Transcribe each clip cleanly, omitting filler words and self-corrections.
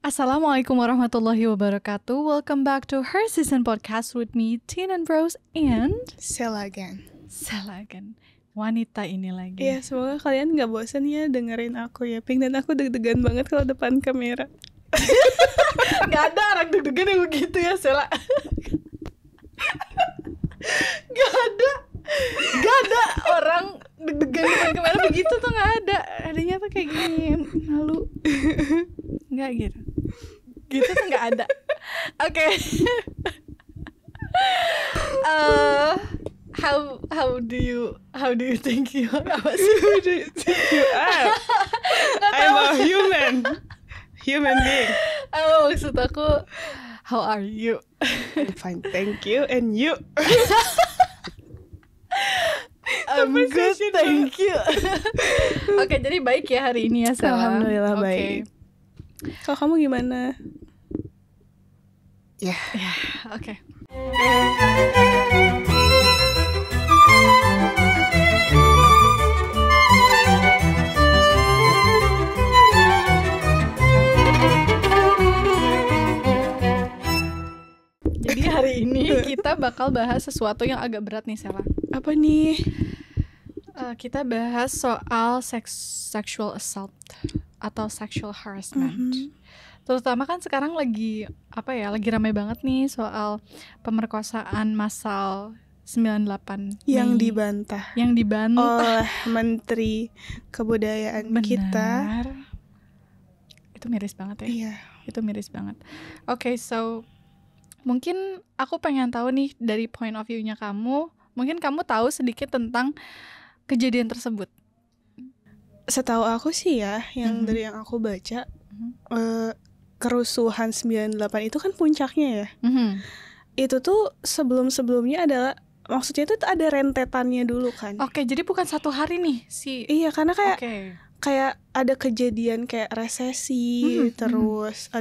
Assalamualaikum warahmatullahi wabarakatuh. Welcome back to Her Season Podcast with me, Teen and Bros, and Sela again. Wanita ini lagi. Iya, semoga kalian gak bosan ya dengerin aku ya, Pink. Dan aku deg-degan banget kalau depan kamera. Gak ada orang deg-degan yang begitu ya, Sela. Gak ada orang deg-degan depan kamera begitu tuh, gak ada. Adanya tuh kayak gini, malu. Gak gitu. Gitu tuh gak ada. Oke. How do you think you are? Apa sih? Who do you think you are? I'm a human being. Maksud aku, how are you? I'm fine, thank you. And you? I'm good, thank you. Oke, jadi baik ya hari ini ya, Sela. Alhamdulillah baik. Kalau kamu gimana? Ya, oke. Jadi hari ini kita bakal bahas sesuatu yang agak berat nih, Sela. Apa nih? Kita bahas soal sexual assault atau sexual harassment. Terutama kan sekarang lagi ramai banget nih soal pemerkosaan massal 98 Yang Mei. dibantah oleh Menteri Kebudayaan Benar. kita. Itu miris banget ya. Iya. Itu miris banget. Oke, so mungkin aku pengen tahu nih dari point of view-nya kamu. Mungkin kamu tahu sedikit tentang kejadian tersebut. Setahu aku sih ya, dari yang aku baca, kerusuhan 98 itu kan puncaknya ya. Itu tuh sebelum-sebelumnya adalah, maksudnya itu ada rentetannya dulu kan. Oke, jadi bukan satu hari nih si. Iya, karena Oke. kayak ada kejadian kayak resesi, terus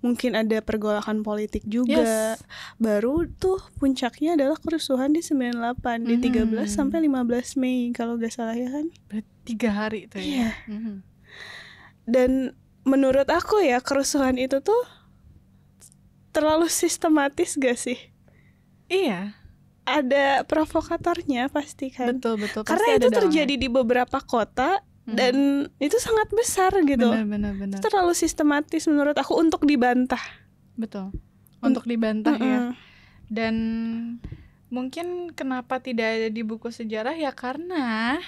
mungkin ada pergolakan politik juga. Yes. Baru tuh puncaknya adalah kerusuhan di 98 di 13 sampai 15 Mei kalau gak salah ya kan. Berarti 3 hari tuh ya. Iya. Dan menurut aku ya, kerusuhan itu tuh terlalu sistematis gak sih? Iya. Ada provokatornya pasti kan. Betul. Karena itu terjadi di beberapa kota. Dan itu sangat besar gitu. Benar. Itu terlalu sistematis menurut aku untuk dibantah. Betul. Untuk dibantah ya. Dan mungkin kenapa tidak ada di buku sejarah ya karena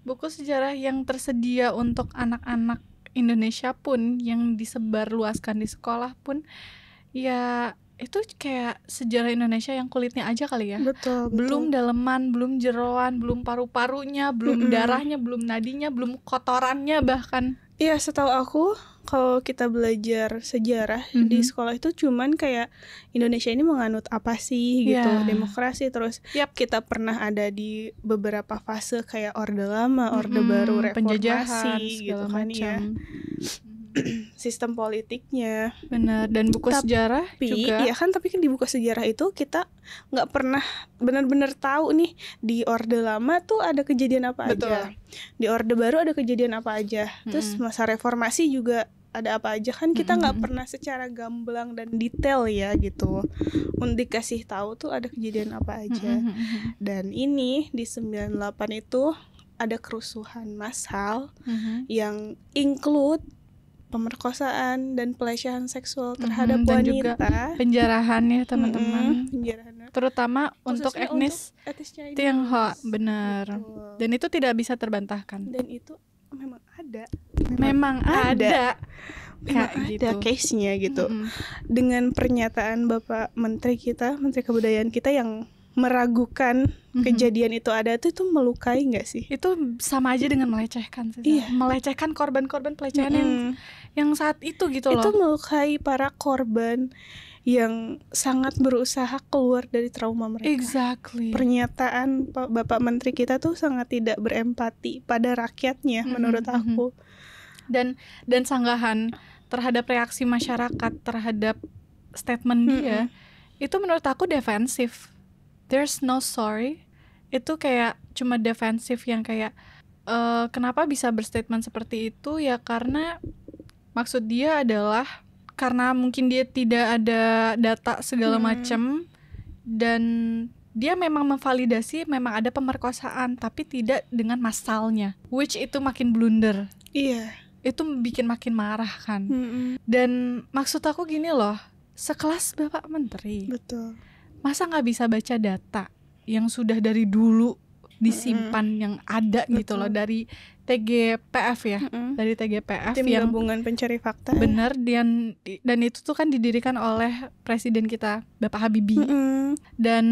buku sejarah yang tersedia untuk anak-anak Indonesia pun yang disebarluaskan di sekolah pun ya itu kayak sejarah Indonesia yang kulitnya aja kali ya. Betul. Belum daleman, belum jeroan, belum paru-parunya, belum darahnya, belum nadinya, belum kotorannya bahkan. Iya, setahu aku kalau kita belajar sejarah di sekolah itu cuman kayak Indonesia ini menganut apa sih gitu, demokrasi, terus kita pernah ada di beberapa fase kayak Orde Lama, Orde Baru, reformasi gitu kan ya. Sistem politiknya. Benar, dan buku sejarah juga. Iya kan, tapi kan di buku sejarah itu kita nggak pernah benar-benar tahu nih di Orde Lama tuh ada kejadian apa aja. Di Orde Baru ada kejadian apa aja. Terus masa reformasi juga ada apa aja kan, kita nggak pernah secara gamblang dan detail ya gitu untuk dikasih tahu tuh ada kejadian apa aja. Dan ini di 98 itu ada kerusuhan massal yang include pemerkosaan dan pelecehan seksual terhadap dan wanita, juga penjarahan ya teman-teman, terutama untuk etnis Tionghoa, benar. Dan itu tidak bisa terbantahkan. Dan itu memang ada gitu case-nya gitu. Dengan pernyataan Bapak Menteri Kebudayaan kita yang meragukan kejadian itu ada tuh, itu melukai nggak sih? Itu sama aja dengan melecehkan sih. Iya. Melecehkan korban-korban pelecehan yang saat itu gitu loh. Itu melukai para korban yang sangat berusaha keluar dari trauma mereka. Exactly. Pernyataan Bapak Menteri kita tuh sangat tidak berempati pada rakyatnya menurut aku. Dan sanggahan terhadap reaksi masyarakat terhadap statement dia itu menurut aku defensif. There's no sorry. Itu kayak cuma defensif yang kayak kenapa bisa berstatement seperti itu ya karena Maksud dia adalah karena mungkin dia tidak ada data segala macam, dan dia memang memvalidasi memang ada pemerkosaan, tapi tidak dengan massalnya, which itu makin blunder. Iya. Itu bikin makin marah kan. Dan maksud aku gini loh, sekelas Bapak Menteri, Betul. masa nggak bisa baca data yang sudah dari dulu disimpan yang ada gitu loh, dari TGPF ya, dari TGPF Tim yang Gabungan Pencari Fakta. benar, dan itu tuh kan didirikan oleh presiden kita Bapak Habibie. Dan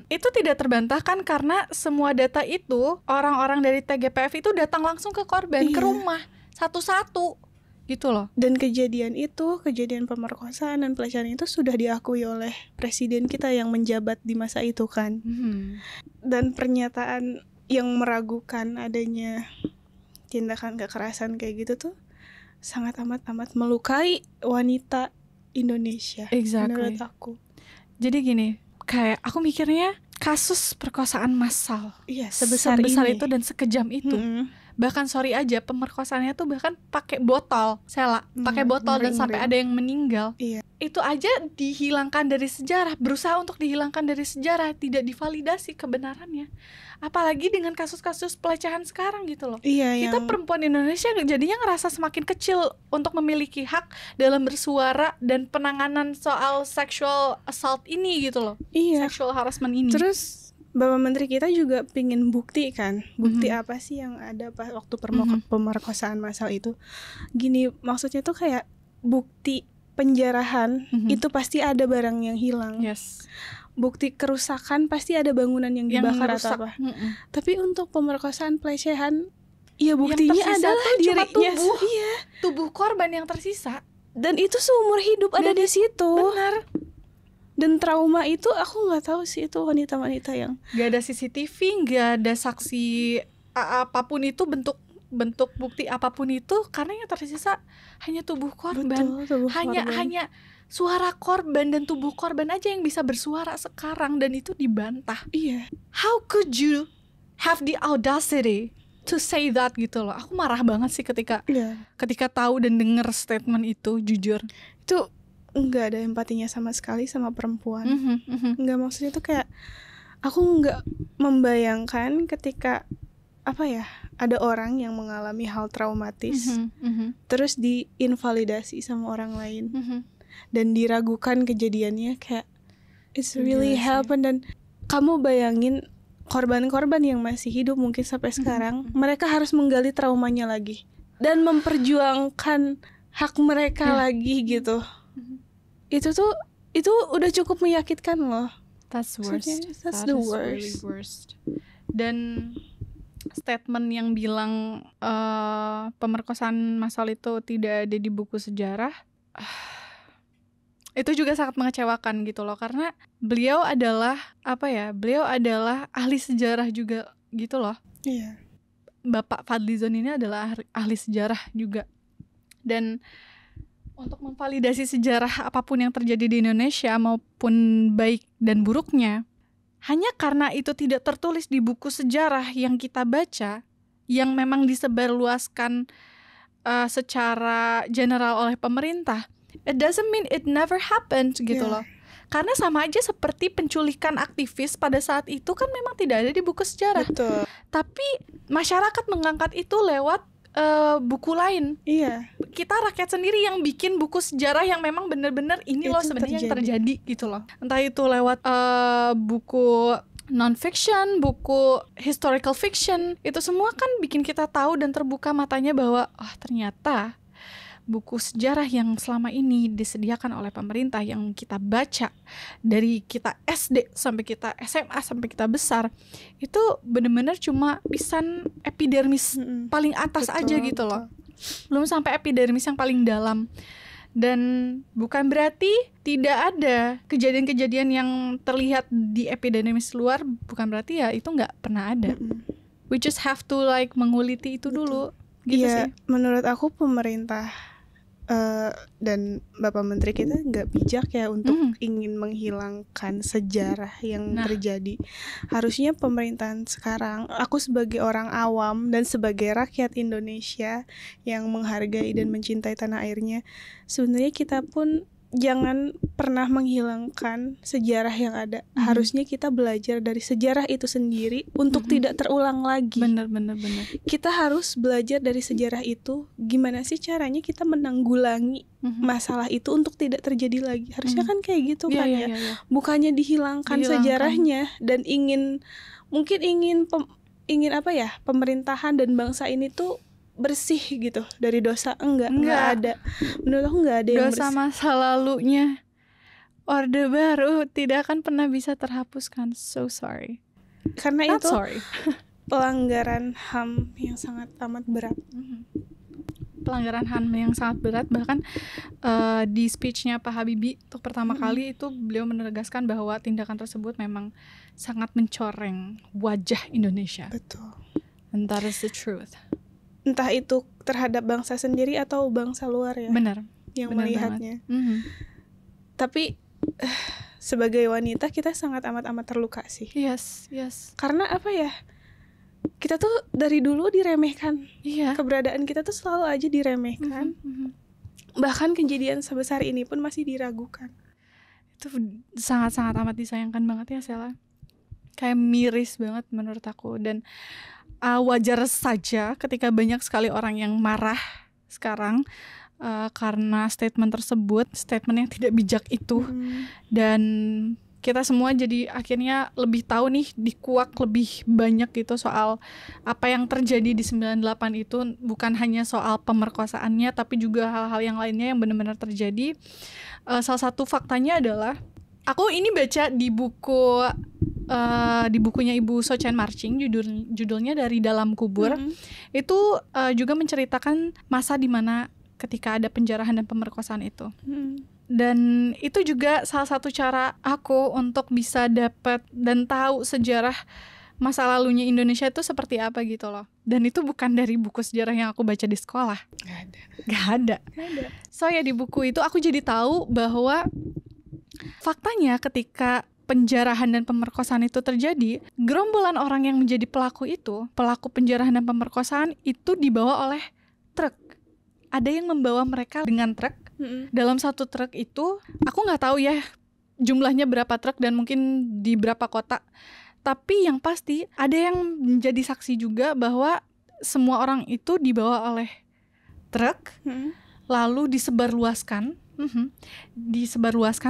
itu tidak terbantahkan karena semua data itu orang-orang dari TGPF itu datang langsung ke korban, ke rumah satu-satu gitu loh. Dan kejadian pemerkosaan dan pelecehan itu sudah diakui oleh presiden kita yang menjabat di masa itu kan. Dan pernyataan yang meragukan adanya tindakan kekerasan kayak gitu tuh sangat amat melukai wanita Indonesia. Menurut aku. Jadi gini, kayak aku mikirnya kasus perkosaan massal sebesar itu dan sekejam itu. Bahkan sorry aja, pemerkosaannya tuh bahkan pakai botol, pakai botol dan sampai ada yang meninggal. Itu aja dihilangkan dari sejarah, berusaha untuk dihilangkan dari sejarah, tidak divalidasi kebenarannya. Apalagi dengan kasus-kasus pelecehan sekarang gitu loh. Kita perempuan Indonesia jadinya ngerasa semakin kecil untuk memiliki hak dalam bersuara dan penanganan soal sexual assault ini gitu loh. Sexual harassment ini. Terus Bapak Menteri kita juga pingin bukti kan, bukti apa sih yang ada waktu pemerkosaan massal itu. Gini, maksudnya tuh kayak bukti penjarahan itu pasti ada barang yang hilang. Bukti kerusakan pasti ada bangunan yang dibakar atau apa. Tapi untuk pemerkosaan pelecehan, ya buktinya adalah dirinya, tubuh korban yang tersisa. Dan itu seumur hidup ada di situ. Benar. Dan trauma itu aku nggak tahu sih, itu wanita-wanita yang nggak ada CCTV, nggak ada saksi apapun itu, bentuk bukti apapun itu, karena yang tersisa hanya tubuh korban. Hanya suara korban dan tubuh korban aja yang bisa bersuara sekarang, dan itu dibantah. How could you have the audacity to say that gitu loh. Aku marah banget sih ketika tahu dan denger statement itu, jujur. Itu nggak ada empatinya sama sekali sama perempuan. Nggak, maksudnya tuh kayak aku nggak membayangkan ketika ada orang yang mengalami hal traumatis terus diinvalidasi sama orang lain dan diragukan kejadiannya, kayak it's really happen. Dan kamu bayangin korban-korban yang masih hidup mungkin sampai sekarang, mereka harus menggali traumanya lagi dan memperjuangkan hak mereka lagi gitu. Itu udah cukup menyakitkan loh. That's worst. That's the worst. Really worst. Dan statement yang bilang pemerkosaan massal itu tidak ada di buku sejarah, itu juga sangat mengecewakan gitu loh, karena beliau adalah ahli sejarah juga gitu loh. Bapak Fadlizon ini adalah ahli sejarah juga, dan untuk memvalidasi sejarah apapun yang terjadi di Indonesia maupun baik dan buruknya, hanya karena itu tidak tertulis di buku sejarah yang kita baca, yang memang disebarluaskan secara general oleh pemerintah, it doesn't mean it never happened gitu loh. Karena sama aja seperti penculikan aktivis pada saat itu kan memang tidak ada di buku sejarah. Betul. Tapi masyarakat mengangkat itu lewat buku lain. Kita rakyat sendiri yang bikin buku sejarah yang memang benar-benar ini loh sebenarnya yang terjadi gitu loh. Entah itu lewat buku non-fiction, buku historical fiction, itu semua kan bikin kita tahu dan terbuka matanya bahwa ternyata buku sejarah yang selama ini disediakan oleh pemerintah yang kita baca dari kita SD sampai kita SMA sampai kita besar, itu benar-benar cuma pisan epidermis paling atas aja gitu loh. Belum sampai epidermis yang paling dalam. Dan bukan berarti tidak ada kejadian-kejadian yang terlihat di epidermis luar, bukan berarti ya itu nggak pernah ada. We just have to menguliti itu dulu gitu sih. Menurut aku pemerintah dan Bapak Menteri kita nggak bijak ya untuk ingin menghilangkan sejarah yang terjadi. Harusnya pemerintahan sekarang, aku sebagai orang awam dan sebagai rakyat Indonesia yang menghargai dan mencintai tanah airnya, sebenarnya kita pun jangan pernah menghilangkan sejarah yang ada. Harusnya kita belajar dari sejarah itu sendiri untuk tidak terulang lagi. Benar. Kita harus belajar dari sejarah itu, gimana sih caranya kita menanggulangi masalah itu untuk tidak terjadi lagi. Harusnya kan kayak gitu kan ya. Bukannya dihilangkan sejarahnya dan ingin apa ya, pemerintahan dan bangsa ini tuh bersih gitu dari dosa. Enggak ada. Menurut aku enggak ada yang dosa bersih. Masa lalunya Orde Baru tidak akan pernah bisa terhapuskan. So sorry. Karena Not itu sorry. pelanggaran HAM yang sangat amat berat. Pelanggaran HAM yang sangat berat. Bahkan di speech-nya Pak Habibie untuk pertama kali itu beliau menegaskan bahwa tindakan tersebut memang sangat mencoreng wajah Indonesia. Betul. And that is the truth. Entah itu terhadap bangsa sendiri atau bangsa luar ya. Benar. Yang benar melihatnya. Tapi sebagai wanita kita sangat amat terluka sih. Yes. Karena apa ya? Kita tuh dari dulu diremehkan. Iya. Keberadaan kita tuh selalu aja diremehkan. Bahkan kejadian sebesar ini pun masih diragukan. Itu sangat-sangat amat disayangkan banget ya, Sela. Kayak miris banget menurut aku. Dan wajar saja ketika banyak sekali orang yang marah sekarang karena statement tersebut, statement yang tidak bijak itu. Dan kita semua jadi akhirnya lebih tahu nih, dikuak lebih banyak gitu soal apa yang terjadi di 98 itu. Bukan hanya soal pemerkosaannya, tapi juga hal-hal yang lainnya yang benar-benar terjadi. Salah satu faktanya adalah, aku ini baca di bukunya Ibu Sochen Marching, judulnya Dari Dalam Kubur. Itu juga menceritakan masa di mana ketika ada penjarahan dan pemerkosaan itu. Dan itu juga salah satu cara aku untuk bisa dapat dan tahu sejarah masa lalunya Indonesia itu seperti apa gitu loh. Dan itu bukan dari buku sejarah yang aku baca di sekolah. Gak ada. So ya di buku itu aku jadi tahu bahwa faktanya ketika penjarahan dan pemerkosaan itu terjadi, gerombolan orang yang menjadi pelaku penjarahan dan pemerkosaan itu dibawa oleh truk. Ada yang membawa mereka dengan truk. Dalam satu truk itu, aku nggak tahu ya jumlahnya berapa truk dan mungkin di berapa kota. Tapi yang pasti ada yang menjadi saksi juga bahwa semua orang itu dibawa oleh truk, lalu disebarluaskan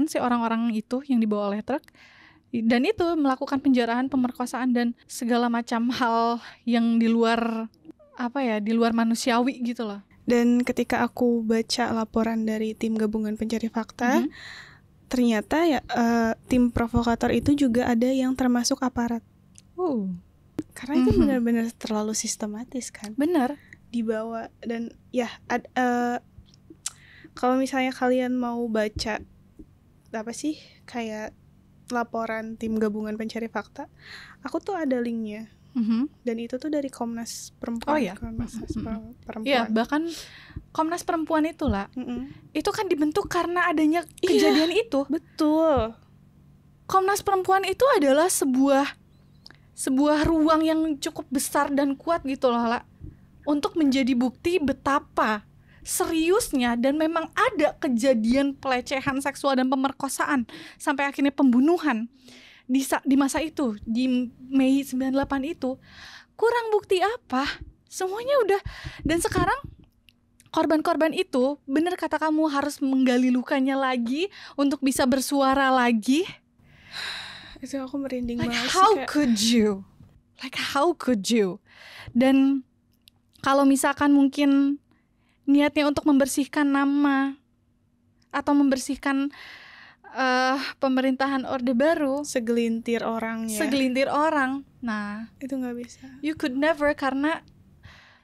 si orang-orang itu yang dibawa oleh truk, dan itu melakukan penjarahan, pemerkosaan dan segala macam hal yang di luar manusiawi gitu loh. Dan ketika aku baca laporan dari tim gabungan pencari fakta, ternyata ya tim provokator itu juga ada yang termasuk aparat. Karena itu benar-benar terlalu sistematis kan. Benar. Dibawa dan ya kalau misalnya kalian mau baca apa sih kayak laporan tim gabungan pencari fakta, aku tuh ada linknya. Dan itu tuh dari Komnas Perempuan. Komnas Perempuan. Iya, bahkan Komnas Perempuan itu lah. Itu kan dibentuk karena adanya kejadian itu. Betul. Komnas Perempuan itu adalah sebuah ruang yang cukup besar dan kuat gitu loh, La, untuk menjadi bukti betapa seriusnya dan memang ada kejadian pelecehan seksual dan pemerkosaan sampai akhirnya pembunuhan di masa itu, di Mei 98 itu. Kurang bukti apa? Semuanya udah. Dan sekarang korban-korban itu, bener kata kamu, harus menggali lukanya lagi untuk bisa bersuara lagi. Itu aku merinding banget sih. How could you? Dan kalau misalkan mungkin niatnya untuk membersihkan nama atau membersihkan pemerintahan Orde Baru, segelintir orang. Nah, itu nggak bisa. You could never, karena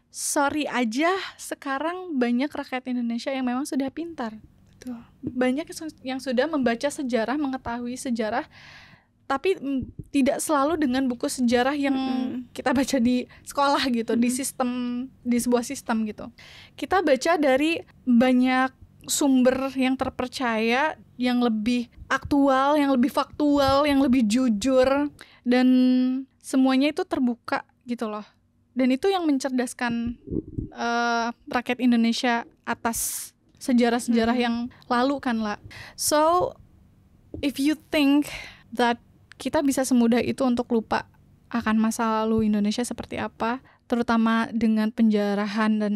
sorry aja sekarang banyak rakyat Indonesia yang memang sudah pintar. Betul. Banyak yang sudah membaca sejarah, mengetahui sejarah, tapi tidak selalu dengan buku sejarah yang kita baca di sekolah gitu, di sebuah sistem gitu. Kita baca dari banyak sumber yang terpercaya, yang lebih aktual, yang lebih faktual, yang lebih jujur, dan semuanya itu terbuka gitu loh. Dan itu yang mencerdaskan rakyat Indonesia atas sejarah-sejarah yang lalu kan lah. So if you think that kita bisa semudah itu untuk lupa akan masa lalu Indonesia seperti apa, terutama dengan penjarahan dan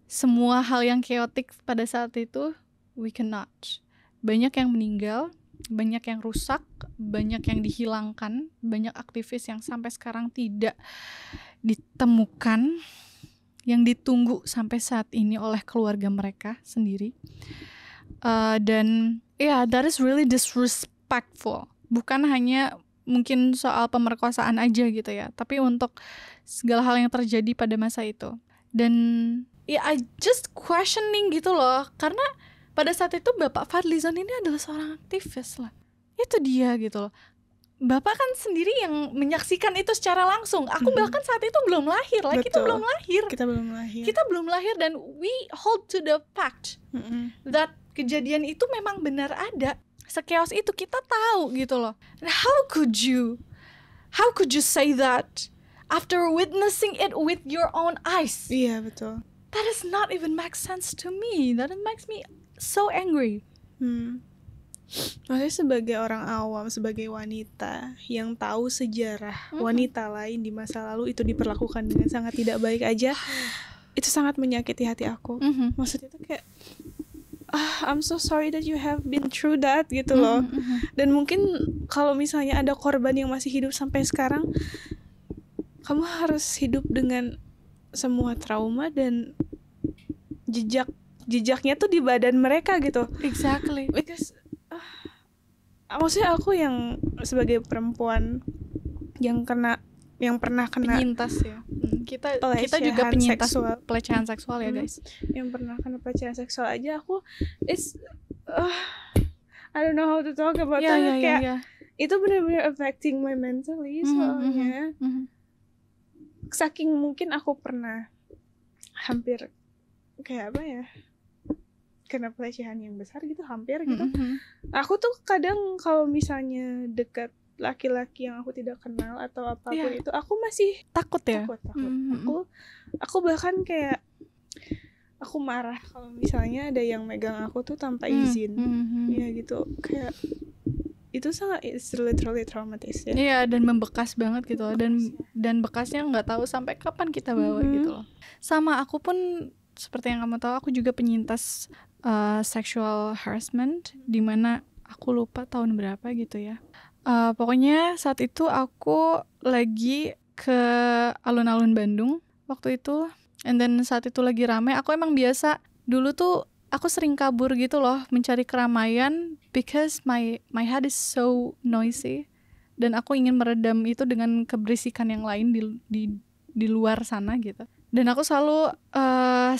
semua hal yang chaotic pada saat itu, we cannot. Banyak yang meninggal, banyak yang rusak, banyak yang dihilangkan, banyak aktivis yang sampai sekarang tidak ditemukan, yang ditunggu sampai saat ini oleh keluarga mereka sendiri. Dan that is really disrespectful. Bukan hanya mungkin soal pemerkosaan aja gitu ya, tapi untuk segala hal yang terjadi pada masa itu. Dan I just questioning gitu loh, karena pada saat itu Bapak Fadlizon ini adalah seorang aktivis lah. Itu dia gitu loh. Bapak kan sendiri yang menyaksikan itu secara langsung. Aku bahkan saat itu belum lahir lah. Kita belum lahir dan we hold to the fact that kejadian itu memang benar ada. Sekeos itu kita tahu gitu loh. And how could you say that after witnessing it with your own eyes? Iya, betul. That does not even make sense to me. That makes me so angry. Maksudnya sebagai orang awam, sebagai wanita yang tahu sejarah wanita lain di masa lalu itu diperlakukan dengan sangat tidak baik aja, itu sangat menyakiti hati aku. Maksudnya itu kayak I'm so sorry that you have been through that gitu loh. Dan mungkin kalau misalnya ada korban yang masih hidup sampai sekarang, kamu harus hidup dengan semua trauma dan jejaknya tuh di badan mereka gitu. Exactly. Because maksudnya aku yang sebagai perempuan yang pernah kena penyintas ya. Kita juga penyintas pelecehan seksual ya guys. Yang pernah kena pelecehan seksual aja aku I don't know how to talk about it. Kayak itu benar-benar affecting my mentally soalnya. Saking mungkin aku pernah hampir kayak apa ya, kena pelecehan yang besar gitu, hampir gitu. Aku tuh kadang kalau misalnya dekat laki-laki yang aku tidak kenal atau apapun itu, aku masih takut ya. Aku bahkan kayak aku marah kalau misalnya ada yang megang aku tuh tanpa izin. Ya gitu, kayak itu sangat, it's literally traumatic ya. Iya, dan membekas banget gitu loh. Dan bekasnya nggak tahu sampai kapan kita bawa gitu loh. Sama aku pun seperti yang kamu tahu, aku juga penyintas sexual harassment, dimana aku lupa tahun berapa gitu ya. Pokoknya saat itu aku lagi ke alun-alun Bandung waktu itu, and then saat itu lagi rame. Aku emang biasa dulu tuh aku sering kabur gitu loh, mencari keramaian because my head is so noisy, dan aku ingin meredam itu dengan keberisikan yang lain di luar sana gitu. Dan aku selalu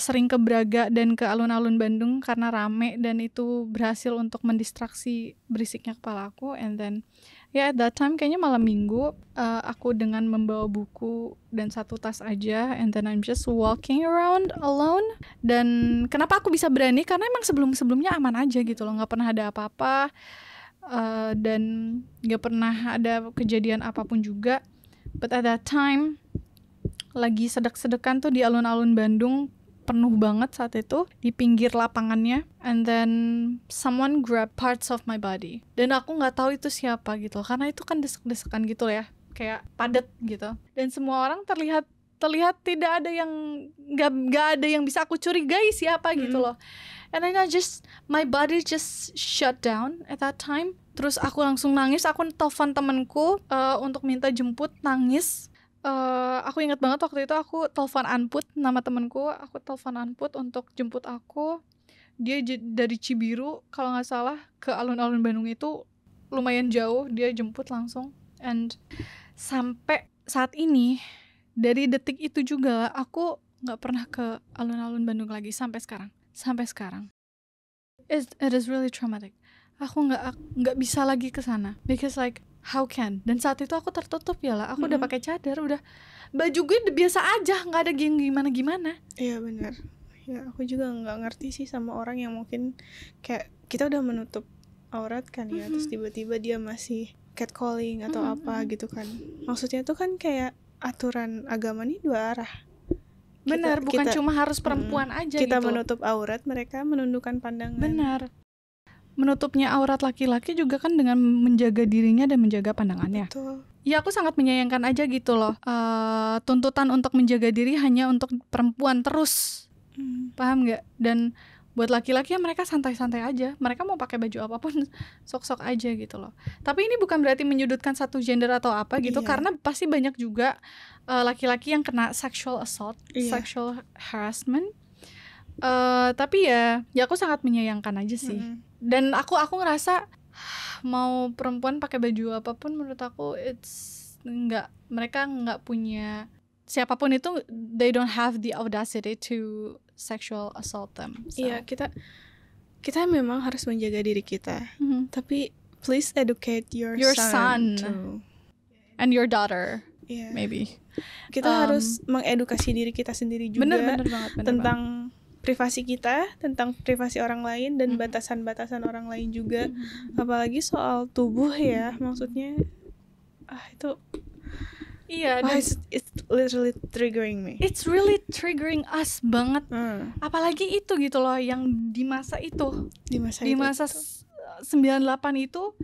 sering ke Braga dan ke alun-alun Bandung karena rame, dan itu berhasil untuk mendistraksi berisiknya kepala aku. And then at that time kayaknya malam minggu, aku dengan membawa buku dan satu tas aja, and then I'm just walking around alone. Dan kenapa aku bisa berani? Karena emang sebelumnya aman aja gitu loh, nggak pernah ada apa-apa, dan nggak pernah ada kejadian apapun juga. But at that time lagi sedek-sedekan tuh di alun-alun Bandung, penuh banget saat itu di pinggir lapangannya, and then someone grab parts of my body, dan aku nggak tahu itu siapa gitu, karena itu kan desek-desekan gitu ya, kayak padat gitu, dan semua orang terlihat tidak ada yang nggak ada yang bisa aku curigai siapa gitu loh. And then my body just shut down at that time. Terus aku langsung nangis, aku telepon temanku untuk minta jemput, nangis. Aku ingat banget waktu itu aku telepon Anput, nama temanku, aku telepon Anput untuk jemput aku. Dia dari Cibiru kalau nggak salah ke alun-alun Bandung itu lumayan jauh, dia jemput langsung. And sampai saat ini, dari detik itu juga aku nggak pernah ke alun-alun Bandung lagi sampai sekarang. It is really traumatic. Aku nggak bisa lagi ke sana because like how can? Dan saat itu aku tertutup ya lah. Aku udah pakai cadar, udah baju gue udah biasa aja, nggak ada yang gimana. Iya benar. Ya aku juga nggak ngerti sih sama orang yang mungkin kayak kita udah menutup aurat kan ya, terus tiba-tiba dia masih catcalling atau apa gitu kan. Maksudnya tuh kan kayak aturan agama nih dua arah. Benar, bukan cuma harus perempuan aja kita gitu. menutup aurat, mereka menundukkan pandangan. Benar. Menutupnya aurat laki-laki juga kan dengan menjaga dirinya dan menjaga pandangannya. Betul. Ya aku sangat menyayangkan aja gitu loh. Tuntutan untuk menjaga diri hanya untuk perempuan terus. Paham nggak? Dan buat laki-laki ya mereka santai-santai aja. Mereka mau pakai baju apapun sok-sok aja gitu loh. Tapi ini bukan berarti menyudutkan satu gender atau apa gitu. Karena pasti banyak juga laki-laki yang kena sexual assault, sexual harassment. Tapi ya aku sangat menyayangkan aja sih. Dan aku ngerasa mau perempuan pakai baju apapun menurut aku mereka nggak punya, siapapun itu, they don't have the audacity to sexual assault them. Iya, kita memang harus menjaga diri kita. Tapi please educate your son too. And your daughter. Yeah. Maybe. Kita harus mengedukasi diri kita sendiri juga bener banget, tentang privasi kita, tentang privasi orang lain dan batasan-batasan orang lain juga. Apalagi soal tubuh ya, maksudnya itu it's literally triggering me. It's really triggering us banget. Apalagi itu gitu loh yang di masa itu. Di masa 98 itu,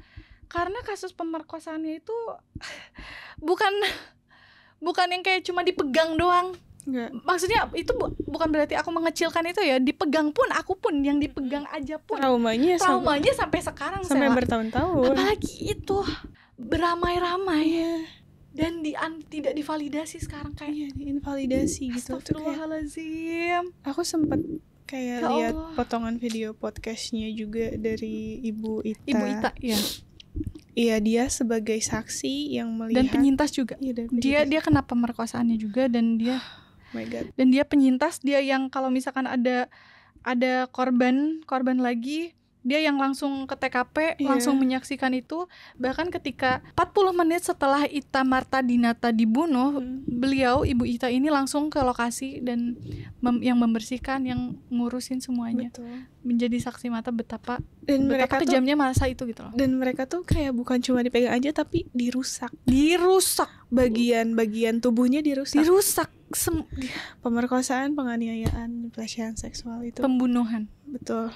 karena kasus pemerkosaannya itu bukan yang kayak cuma dipegang doang. Enggak. Maksudnya itu bukan berarti aku mengecilkan itu ya. Dipegang pun, aku pun yang dipegang aja pun traumanya sampai sekarang, sampai bertahun-tahun. Apalagi itu beramai-ramai dan tidak divalidasi sekarang, kayak diinvalidasi gitu. Astagfirullahaladzim. Aku sempat kayak lihat potongan video podcastnya juga dari Ibu Ita ya. Iya, dia sebagai saksi yang melihat dan penyintas juga. Dia kena pemerkosaannya juga dan dia my God. Dan dia penyintas, dia yang kalau misalkan ada korban lagi, dia yang langsung ke TKP, langsung menyaksikan itu. Bahkan ketika 40 menit setelah Ita Marta Dinata dibunuh, beliau, Ibu Ita ini langsung ke lokasi dan yang membersihkan, yang ngurusin semuanya. Betul. Menjadi saksi mata betapa mereka kejamnya masa itu gitu loh. Dan mereka tuh kayak bukan cuma dipegang aja, tapi dirusak. Bagian tubuhnya dirusak. Pemerkosaan, penganiayaan, pelecehan seksual itu. Pembunuhan. Betul.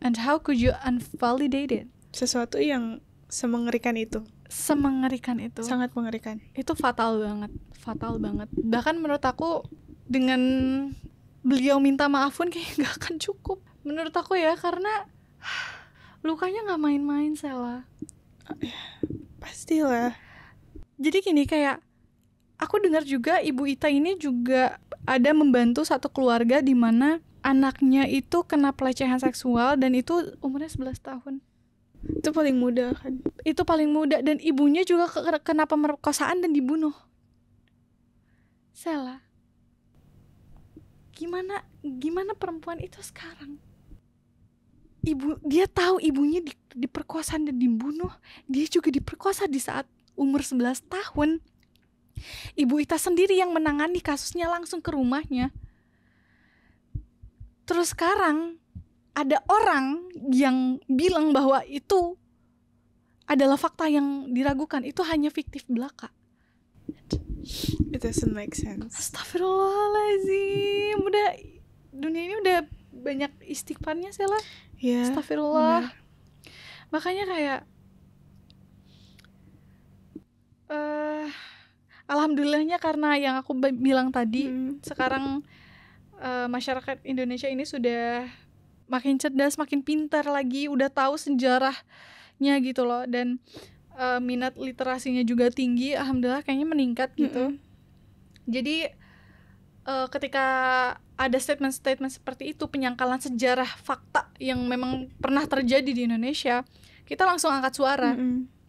And how could you invalidate it? Sesuatu yang semengerikan itu. Sangat mengerikan. Itu fatal banget. Bahkan menurut aku dengan beliau minta maaf pun kayak gak akan cukup. Menurut aku ya, karena lukanya gak main-main, Sela. Pastilah. Jadi gini, kayak aku dengar juga Ibu Ita ini juga ada membantu satu keluarga di mana anaknya itu kena pelecehan seksual dan itu umurnya 11 tahun. Itu paling muda kan? Itu paling muda, dan ibunya juga kena pemerkosaan dan dibunuh. Sela, gimana perempuan itu sekarang? Dia tahu ibunya diperkosa dan dibunuh. Dia juga diperkosa di saat umur 11 tahun. Ibu Ita sendiri yang menangani kasusnya langsung ke rumahnya. Terus sekarang ada orang yang bilang bahwa itu adalah fakta yang diragukan. Itu hanya fiktif belaka. It doesn't make sense. Astagfirullahaladzim. Dunia ini udah banyak istighfarnya, Sela. Ya, astagfirullah. Makanya kayak alhamdulillahnya, karena yang aku bilang tadi, sekarang masyarakat Indonesia ini sudah makin cerdas, makin pintar lagi, udah tahu sejarahnya gitu loh, dan minat literasinya juga tinggi, alhamdulillah kayaknya meningkat gitu. Jadi ketika ada statement-statement seperti itu, penyangkalan sejarah fakta yang memang pernah terjadi di Indonesia, kita langsung angkat suara.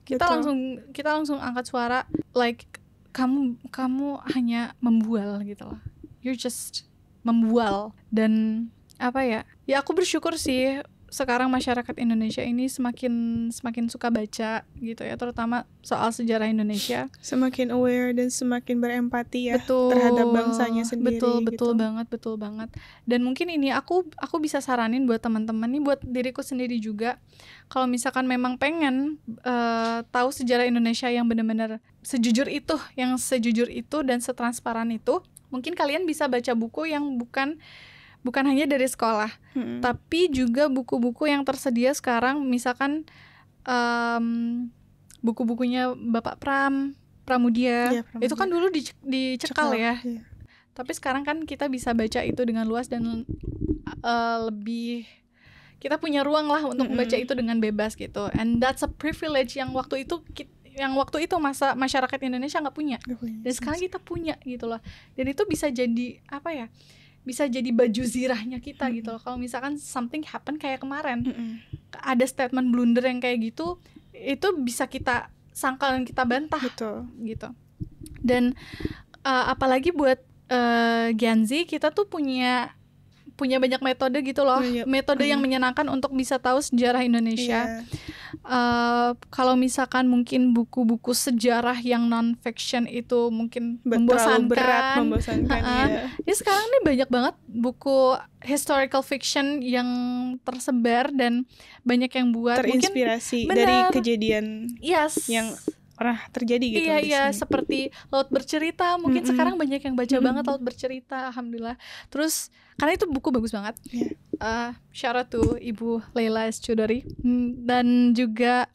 Kita langsung angkat suara, like kamu hanya membual gitu loh. You're just membual. Dan apa ya? Ya aku bersyukur sih sekarang masyarakat Indonesia ini semakin suka baca gitu ya, terutama soal sejarah Indonesia. Semakin aware dan semakin berempati ya terhadap bangsanya sendiri. Betul banget. Dan mungkin ini aku bisa saranin buat teman-teman nih, buat diriku sendiri juga. Kalau misalkan memang pengen tahu sejarah Indonesia yang benar-benar sejujur itu dan setransparan itu, mungkin kalian bisa baca buku yang bukan hanya dari sekolah, tapi juga buku-buku yang tersedia sekarang, misalkan buku-bukunya Bapak Pramudia, itu kan dulu dicekal ya. Tapi sekarang kan kita bisa baca itu dengan luas dan lebih, kita punya ruang lah untuk membaca itu dengan bebas gitu. And that's a privilege yang waktu itu masyarakat Indonesia nggak punya. Dan sekarang kita punya gitu loh. Dan itu bisa jadi apa ya? Bisa jadi baju zirahnya kita gitu loh. Kalau misalkan something happen kayak kemarin, ada statement blunder yang kayak gitu, itu bisa kita sangkal dan kita bantah. Betul. Gitu. Dan apalagi buat Gen Z, kita tuh punya banyak metode gitu loh, metode yang menyenangkan untuk bisa tahu sejarah Indonesia. Kalau misalkan mungkin buku-buku sejarah yang non-fiction itu mungkin membosankan. Ya sekarang nih banyak banget buku historical fiction yang tersebar dan banyak yang buat terinspirasi dari kejadian yang pernah terjadi gitu. Iya, seperti Laut Bercerita, mungkin sekarang banyak yang baca banget Laut Bercerita, alhamdulillah. Terus karena itu buku bagus banget. Shout out to Ibu Leila S. Chudori. Dan juga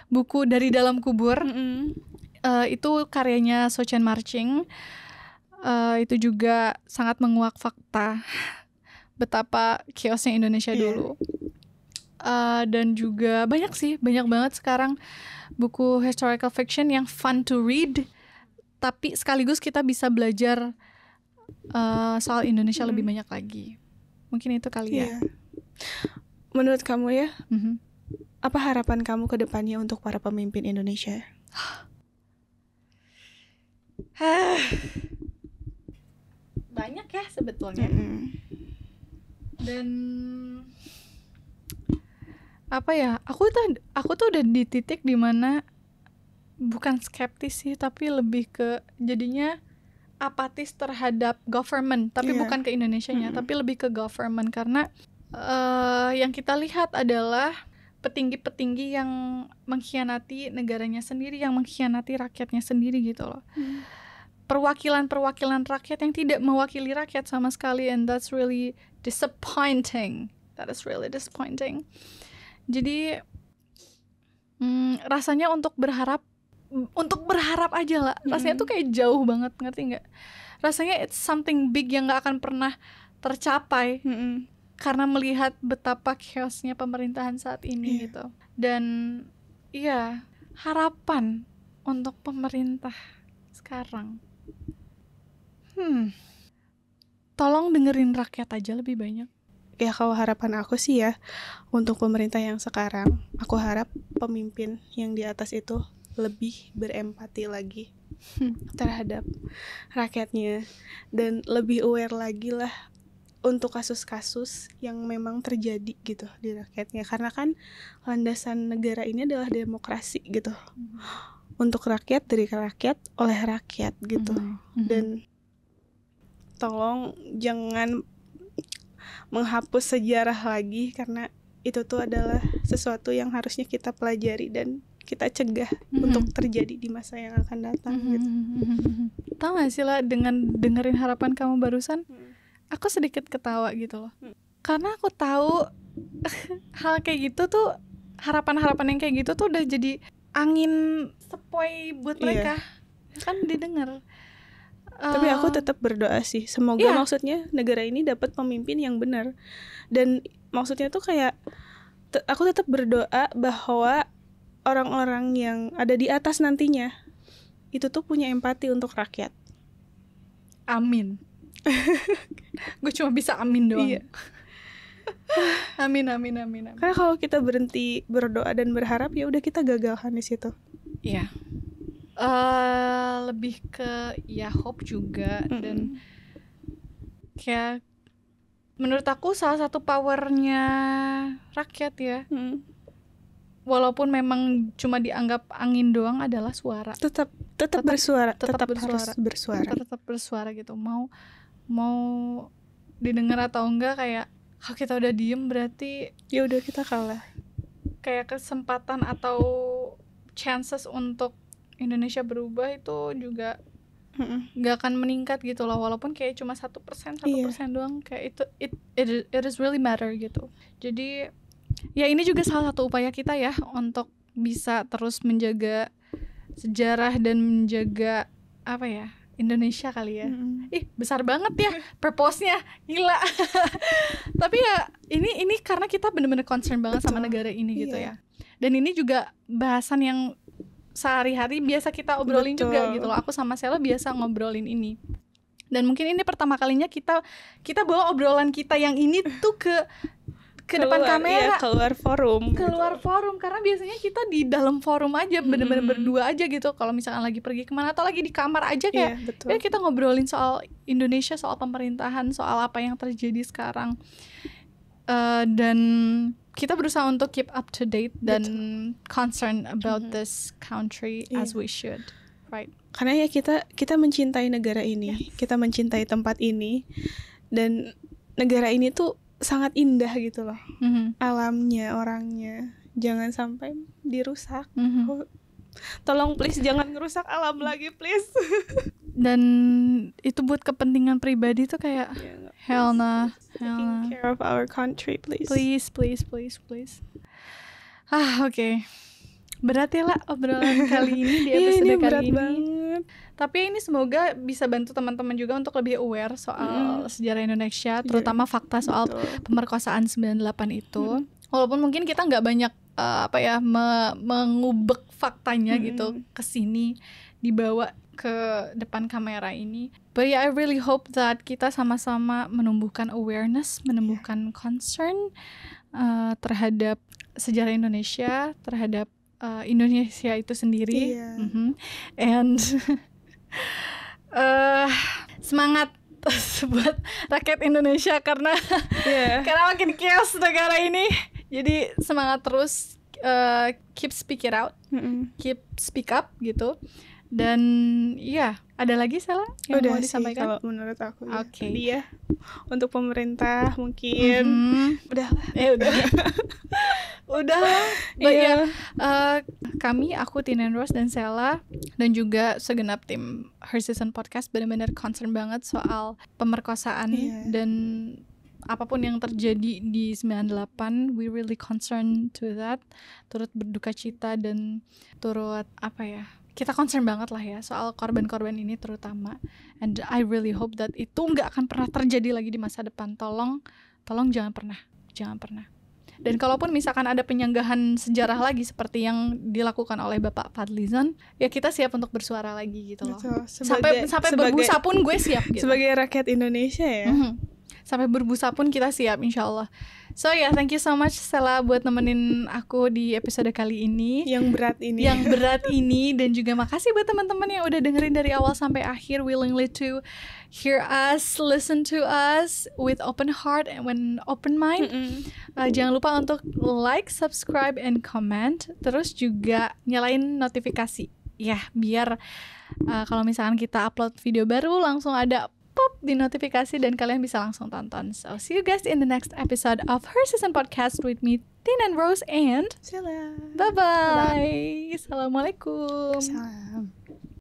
buku Dari Dalam Kubur, itu karyanya Sochen Marching. Itu juga sangat menguak fakta betapa chaosnya Indonesia dulu. Dan juga banyak banget sekarang buku historical fiction yang fun to read, tapi sekaligus kita bisa belajar soal Indonesia lebih banyak lagi. Mungkin itu kali ya. Menurut kamu ya, apa harapan kamu ke depannya untuk para pemimpin Indonesia? Banyak ya sebetulnya. Dan apa ya, aku tuh udah di titik dimana bukan skeptis sih, tapi lebih ke jadinya apatis terhadap government, tapi bukan ke Indonesianya, tapi lebih ke government, karena yang kita lihat adalah petinggi-petinggi yang mengkhianati negaranya sendiri, yang mengkhianati rakyatnya sendiri gitu loh. Perwakilan rakyat yang tidak mewakili rakyat sama sekali, and that's really disappointing. That is really disappointing. Jadi rasanya untuk berharap aja lah, rasanya tuh kayak jauh banget, ngerti nggak? Rasanya it's something big yang nggak akan pernah tercapai karena melihat betapa chaosnya pemerintahan saat ini gitu. Dan harapan untuk pemerintah sekarang, tolong dengerin rakyat aja lebih banyak. Ya kalau harapan aku sih ya, untuk pemerintah yang sekarang, aku harap pemimpin yang di atas itu lebih berempati lagi terhadap rakyatnya, dan lebih aware lagi lah untuk kasus-kasus yang memang terjadi gitu di rakyatnya. Karena kan landasan negara ini adalah demokrasi gitu, untuk rakyat, dari rakyat, oleh rakyat gitu. Dan tolong jangan menghapus sejarah lagi, karena itu tuh adalah sesuatu yang harusnya kita pelajari dan kita cegah untuk terjadi di masa yang akan datang gitu. Tahu gak sih lah, dengan dengerin harapan kamu barusan, aku sedikit ketawa gitu loh. Karena aku tahu hal kayak gitu tuh, harapan-harapan yang kayak gitu tuh udah jadi angin sepoi buat mereka. Kan didengar. Tapi aku tetap berdoa sih, semoga maksudnya negara ini dapat pemimpin yang benar. Dan maksudnya tuh kayak aku tetap berdoa bahwa orang-orang yang ada di atas nantinya itu tuh punya empati untuk rakyat. Amin. Gue cuma bisa amin doang. Amin. Karena kalau kita berhenti berdoa dan berharap, ya udah kita gagalkan di situ. Iya. Lebih ke hope juga, dan kayak menurut aku salah satu powernya rakyat ya, walaupun memang cuma dianggap angin doang, adalah suara. Tetap bersuara, tetap harus bersuara. Tetap bersuara gitu. Mau didengar atau enggak, kayak kalau kita udah diem berarti ya udah kita kalah. Kayak kesempatan atau chances untuk Indonesia berubah itu juga nggak akan meningkat gitu loh, walaupun kayak cuma 1% doang, kayak it is really matter gitu. Jadi ya ini juga salah satu upaya kita ya untuk bisa terus menjaga sejarah dan menjaga apa ya, Indonesia kali ya. Besar banget ya purpose-nya, gila. Tapi ya ini karena kita benar-benar concern banget sama negara ini gitu ya. Dan ini juga bahasan yang sehari-hari biasa kita obrolin juga gitu loh. Aku sama Sela biasa ngobrolin ini. Dan mungkin ini pertama kalinya kita bawa obrolan kita yang ini tuh ke depan kamera, keluar forum karena biasanya kita di dalam forum aja, bener-bener berdua aja gitu. Kalau misalkan lagi pergi kemana atau lagi di kamar aja kayak ya kita ngobrolin soal Indonesia, soal pemerintahan, soal apa yang terjadi sekarang, dan kita berusaha untuk keep up to date dan concern about this country as we should, right? Karena ya kita mencintai negara ini, kita mencintai tempat ini, dan negara ini tuh sangat indah gitu loh, alamnya, orangnya, jangan sampai dirusak. Tolong please jangan ngerusak alam lagi please. Dan itu buat kepentingan pribadi tuh kayak hell nah. Taking care of our country please. Please. Oke. Berat ya lah obrolan kali ini di episode ini kali berat ini. Banget. Tapi ini semoga bisa bantu teman-teman juga untuk lebih aware soal sejarah Indonesia, terutama fakta soal pemerkosaan 98 itu. Walaupun mungkin kita nggak banyak mengubek faktanya gitu ke sini, dibawa ke depan kamera ini. But yeah, I really hope that kita sama-sama menumbuhkan awareness, menumbuhkan concern terhadap sejarah Indonesia, terhadap Indonesia itu sendiri. And semangat buat rakyat Indonesia karena makin chaos negara ini. Jadi semangat terus, keep speak it out, keep speak up gitu. Dan ada lagi Sela yang udah mau disampaikan? Kalau menurut aku Okay. Dia untuk pemerintah mungkin udah. But kami, aku Tina Rose dan Sela dan juga segenap tim Her Season Podcast benar-benar concern banget soal pemerkosaan dan apapun yang terjadi di 98. We really concerned to that, turut berduka cita dan turut kita concern banget lah ya soal korban-korban ini terutama. And I really hope that itu nggak akan pernah terjadi lagi di masa depan. Tolong jangan pernah. Dan kalaupun misalkan ada penyanggahan sejarah lagi seperti yang dilakukan oleh Bapak Fadlizon, ya kita siap untuk bersuara lagi gitu loh. Sampai berbusa pun gue siap gitu. Sebagai rakyat Indonesia ya. Sampai berbusa pun kita siap insyaallah. So thank you so much Sela buat nemenin aku di episode kali ini yang berat ini dan juga makasih buat teman-teman yang udah dengerin dari awal sampai akhir, willingly to hear us, listen to us with open heart and when open mind. Jangan lupa untuk like, subscribe, and comment. Terus juga nyalain notifikasi biar kalau misalkan kita upload video baru langsung ada pop di notifikasi dan kalian bisa langsung tonton. So see you guys in the next episode of Her Season Podcast with me, Tin and Rose, and Sela. Bye-bye. Assalamualaikum. Salam.